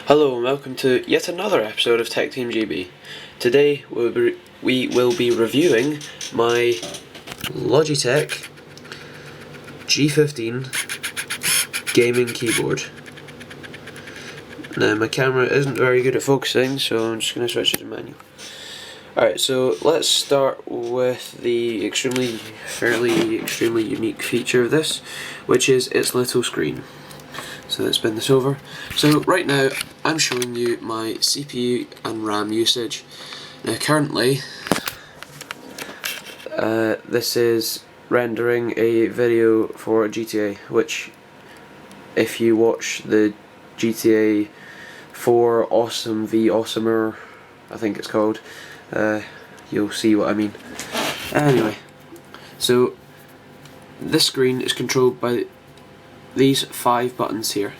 Hello and welcome to yet another episode of TechteamGB. Today we will be reviewing my Logitech G15 Gaming Keyboard. Now my camera isn't very good at focusing, so I'm just going to switch it to manual. Alright, so let's start with the extremely unique feature of this, which is its little screen. So let's spin this over. So right now I'm showing you my CPU and RAM usage. Now currently this is rendering a video for GTA, which if you watch the GTA 4 Awesome v Awesomer, I think it's called, you'll see what I mean. Anyway, so this screen is controlled by these 5 buttons here.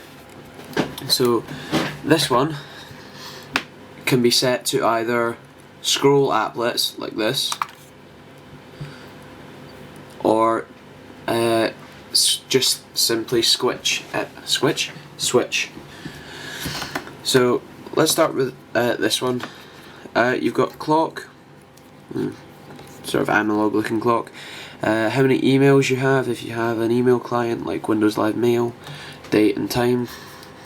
So this one can be set to either scroll applets like this, or just simply switch. So let's start with this one. You've got clock, sort of analog looking clock. How many emails you have, if you have an email client like Windows Live Mail, date and time,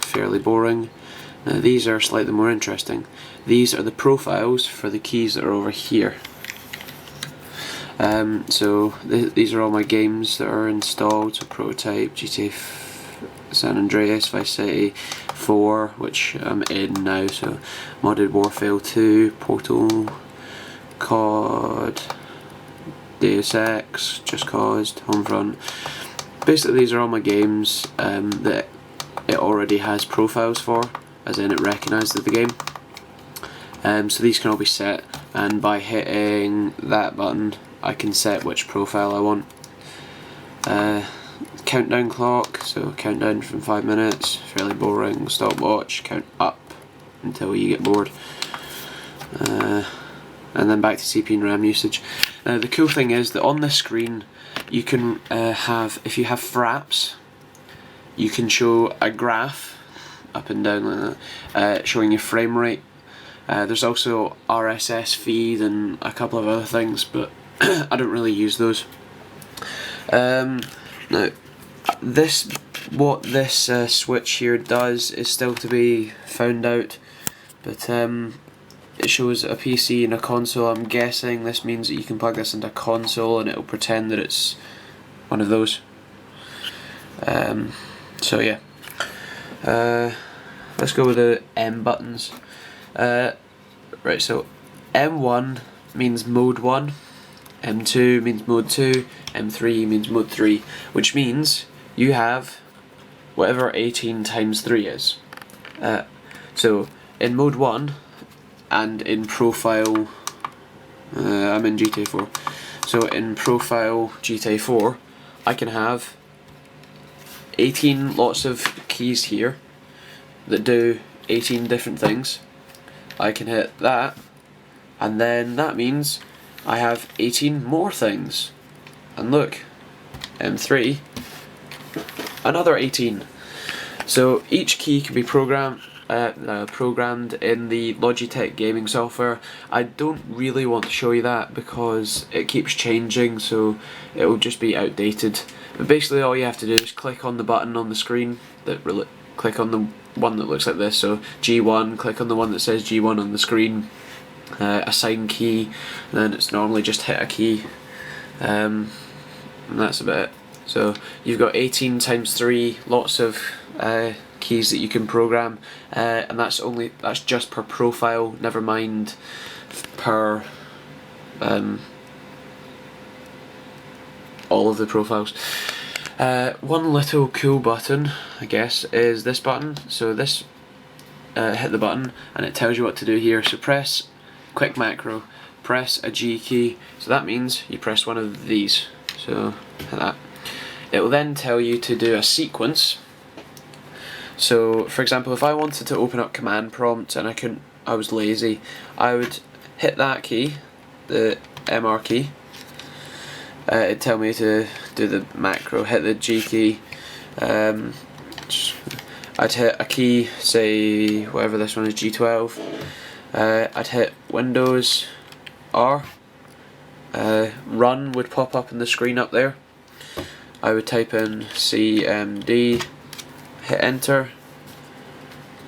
fairly boring. Now these are slightly more interesting. These are the profiles for the keys that are over here. So these are all my games that are installed, so Prototype, GTA San Andreas, Vice City 4, which I'm in now, so Modded Warfare 2, Portal, COD, Deus Ex, Just Cause, Homefront. Basically these are all my games that it already has profiles for, as in it recognises the game. So these can all be set, and by hitting that button I can set which profile I want. Countdown clock, so countdown from 5 minutes, fairly boring. Stopwatch, count up until you get bored. And then back to CPU and RAM usage. The cool thing is that on this screen you can have, if you have fraps, you can show a graph up and down like that, showing your frame rate. There's also RSS feed and a couple of other things, but I don't really use those. Now what this switch here does is still to be found out, but it shows a PC and a console. I'm guessing this means that you can plug this into a console and it'll pretend that it's one of those. So yeah, let's go with the M buttons. Right, so M1 means mode 1, M2 means mode 2, M3 means mode 3, which means you have whatever 18 times 3 is. So in mode 1 and in profile, I'm in GTA 4, so in profile GTA 4 I can have 18 lots of keys here that do 18 different things. I can hit that, and then that means I have 18 more things. And look, M3, another 18. So each key can be programmed in the Logitech gaming software. I don't really want to show you that because it keeps changing, so it will just be outdated. But basically all you have to do is click on the button on the screen, click on the one that looks like this, so G1, click on the one that says G1 on the screen, assign key, and then it's normally just hit a key, and that's about it. So you've got 18 times 3, lots of keys that you can program, and that's just per profile, never mind per all of the profiles. One little cool button, I guess, is this button. So this, hit the button and it tells you what to do here. So press quick macro, press a G key, so that means you press one of these, so hit that. It will then tell you to do a sequence. So for example, if I wanted to open up command prompt and I was lazy, I would hit that key, the MR key, it'd tell me to do the macro, hit the G key, I'd hit a key, say whatever this one is, G12. I'd hit Windows R. Run would pop up in the screen up there. I would type in CMD, hit enter,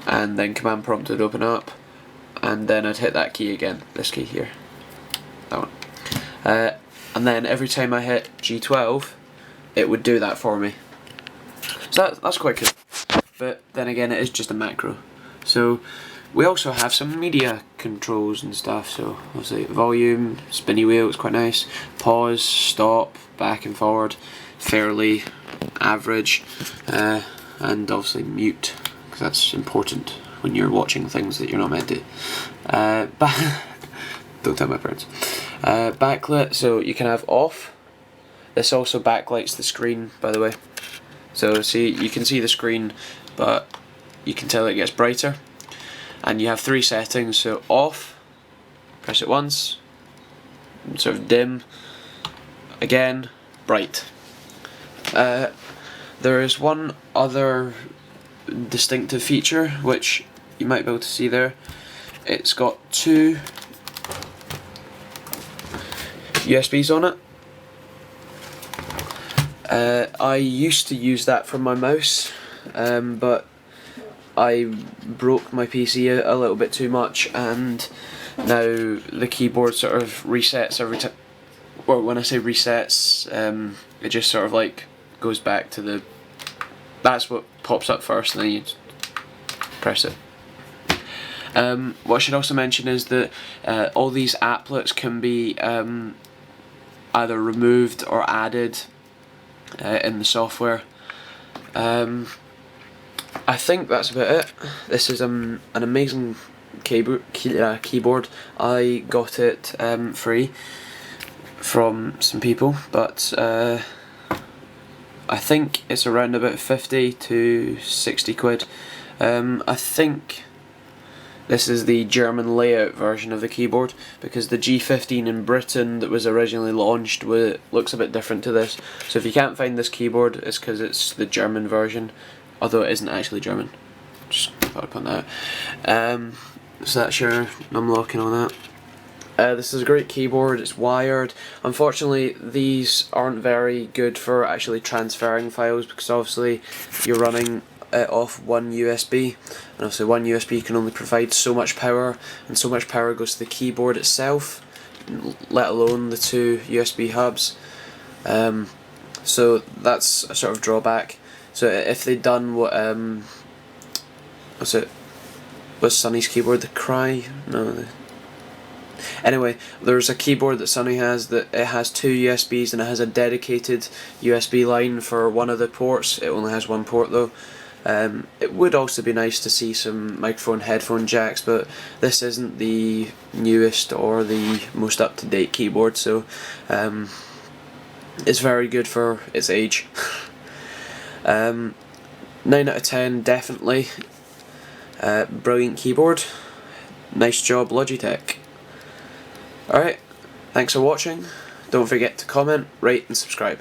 and then command prompt would open up, and then I'd hit that key again, this key here, that one. And then every time I hit G12, it would do that for me. So that's quite cool. But then again, it is just a macro. So we also have some media controls and stuff. So obviously volume, spinny wheel, it's quite nice. Pause, stop, back and forward, fairly average, and obviously mute, because that's important when you're watching things that you're not meant to. Don't tell my parents. Backlit, so you can have off. This also backlights the screen, by the way. So see, you can see the screen, but you can tell it gets brighter. And you have 3 settings, so off, press it once, sort of dim, again, bright. There is one other distinctive feature which you might be able to see there. It's got 2 USBs on it. I used to use that for my mouse, but I broke my PC a little bit too much, and now the keyboard sort of resets every time. Well, when I say resets, it just sort of like goes back to the. That's what pops up first, and then you press it. What I should also mention is that all these applets can be either removed or added in the software. I think that's about it. This is an amazing keyboard. I got it free from some people, but I think it's around about 50 to 60 quid. I think this is the German layout version of the keyboard, because the G15 in Britain that was originally launched looks a bit different to this. So if you can't find this keyboard, it's because it's the German version, although it isn't actually German. Just thought I'd point that out. So that's your numlocking on that. This is a great keyboard, it's wired. Unfortunately, these aren't very good for actually transferring files, because obviously you're running it off one USB, and obviously one USB can only provide so much power, and so much power goes to the keyboard itself, let alone the 2 USB hubs. So that's a sort of drawback. So if they'd done what was Sonny's keyboard, the Cry? No. Anyway, there's a keyboard that Sonny has that it has 2 USBs, and it has a dedicated USB line for one of the ports. It only has 1 port though. It would also be nice to see some microphone headphone jacks, but this isn't the newest or the most up-to-date keyboard, so it's very good for its age. 9 out of 10 definitely. Brilliant keyboard. Nice job Logitech. Alright, thanks for watching. Don't forget to comment, rate and subscribe.